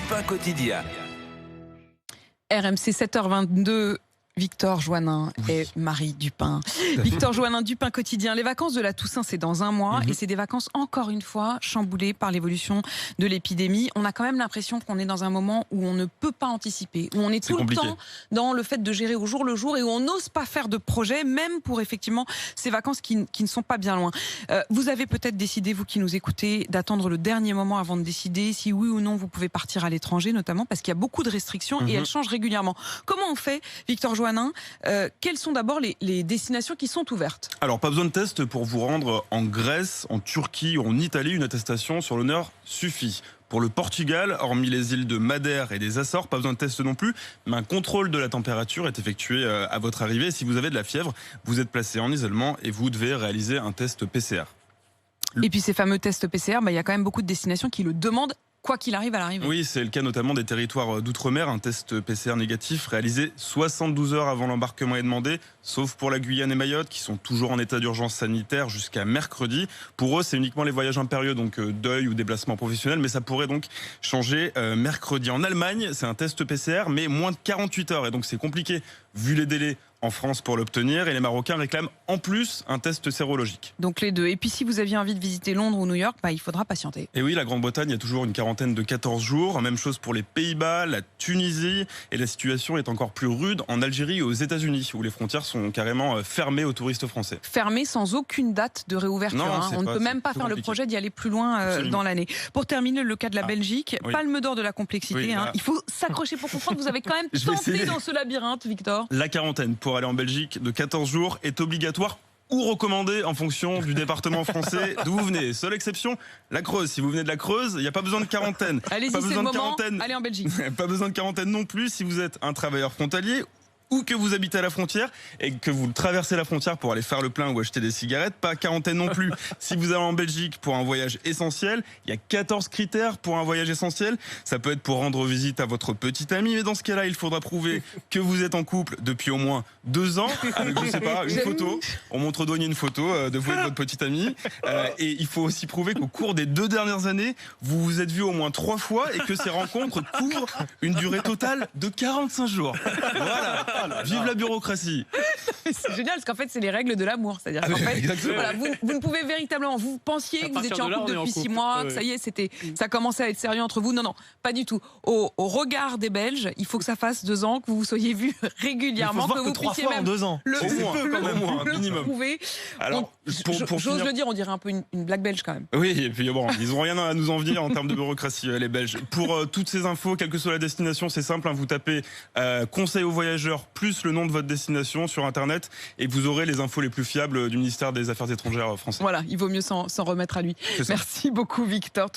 Dupin quotidien. RMC 7h22. Victor Joannin et Marie Dupin. Victor Joannin, Dupin quotidien. Les vacances de la Toussaint, c'est dans un mois et c'est des vacances, encore une fois, chamboulées par l'évolution de l'épidémie. On a quand même l'impression qu'on est dans un moment où on ne peut pas anticiper, où on est tout le temps dans le fait de gérer au jour le jour et où on n'ose pas faire de projet, même pour effectivement ces vacances qui ne sont pas bien loin. Vous avez peut-être décidé, vous qui nous écoutez, d'attendre le dernier moment avant de décider si oui ou non vous pouvez partir à l'étranger, notamment parce qu'il y a beaucoup de restrictions et elles changent régulièrement. Comment on fait, Victor Joannin? Quelles sont d'abord les destinations qui sont ouvertes? Alors, pas besoin de test pour vous rendre en Grèce, en Turquie ou en Italie. Une attestation sur l'honneur suffit. Pour le Portugal, hormis les îles de Madère et des Açores, pas besoin de test non plus, mais un contrôle de la température est effectué à votre arrivée. Si vous avez de la fièvre, vous êtes placé en isolement et vous devez réaliser un test PCR. Et puis ces fameux tests PCR, il y a quand même beaucoup de destinations qui le demandent, quoi qu'il arrive à l'arrivée. Oui, c'est le cas notamment des territoires d'outre-mer. Un test PCR négatif réalisé 72 heures avant l'embarquement est demandé, sauf pour la Guyane et Mayotte qui sont toujours en état d'urgence sanitaire jusqu'à mercredi. Pour eux, c'est uniquement les voyages impérieux, donc deuil ou déplacement professionnel, mais ça pourrait donc changer mercredi. En Allemagne, c'est un test PCR, mais moins de 48 heures, et donc c'est compliqué vu les délais en France pour l'obtenir, et les Marocains réclament en plus un test sérologique. Donc les deux. Et puis si vous aviez envie de visiter Londres ou New York, il faudra patienter. Et oui, la Grande-Bretagne, il y a toujours une quarantaine de 14 jours. Même chose pour les Pays-Bas, la Tunisie, et la situation est encore plus rude en Algérie et aux États-Unis, où les frontières sont carrément fermées aux touristes français. Fermées sans aucune date de réouverture. On ne peut même pas faire le projet d'y aller plus loin dans l'année. Pour terminer, le cas de la Belgique, palme d'or de la complexité. Il faut s'accrocher pour comprendre. Vous avez quand même tenté dans ce labyrinthe, Victor. La quarantaine pour aller en Belgique de 14 jours est obligatoire ou recommandée en fonction du département français d'où vous venez. Seule exception, la Creuse. Si vous venez de la Creuse, il n'y a pas besoin de quarantaine. Allez-y, c'est le moment. Allez en Belgique. Pas besoin de quarantaine non plus si vous êtes un travailleur frontalier ou que vous habitez à la frontière et que vous traversez la frontière pour aller faire le plein ou acheter des cigarettes, pas quarantaine non plus. Si vous allez en Belgique pour un voyage essentiel, il y a 14 critères pour un voyage essentiel. Ça peut être pour rendre visite à votre petite amie, mais dans ce cas-là, il faudra prouver que vous êtes en couple depuis au moins 2 ans, avec, je sais pas, une photo. On montre au douanier une photo de vous et de votre petite amie. Et il faut aussi prouver qu'au cours des 2 dernières années, vous vous êtes vus au moins 3 fois et que ces rencontres couvrent une durée totale de 45 jours. Voilà. Vive la bureaucratie. C'est génial parce qu'en fait c'est les règles de l'amour, c'est-à-dire qu'en fait voilà, vous ne pouvez véritablement, vous pensiez que vous étiez en couple depuis 6 mois, que ça y est, ça commençait à être sérieux entre vous. Non, pas du tout. Au regard des Belges, il faut que ça fasse 2 ans, que vous vous soyez vus régulièrement, que vous puissiez même au moins, un minimum. Alors, j'ose le dire, on dirait un peu une blague belge quand même. Oui, et puis bon, ils n'ont rien à nous envier en termes de bureaucratie, les Belges. Pour toutes ces infos, quelle que soit la destination, c'est simple, vous tapez conseil aux voyageurs plus le nom de votre destination sur Internet et vous aurez les infos les plus fiables du ministère des Affaires étrangères français. Voilà, il vaut mieux s'en remettre à lui. Merci beaucoup, Victor.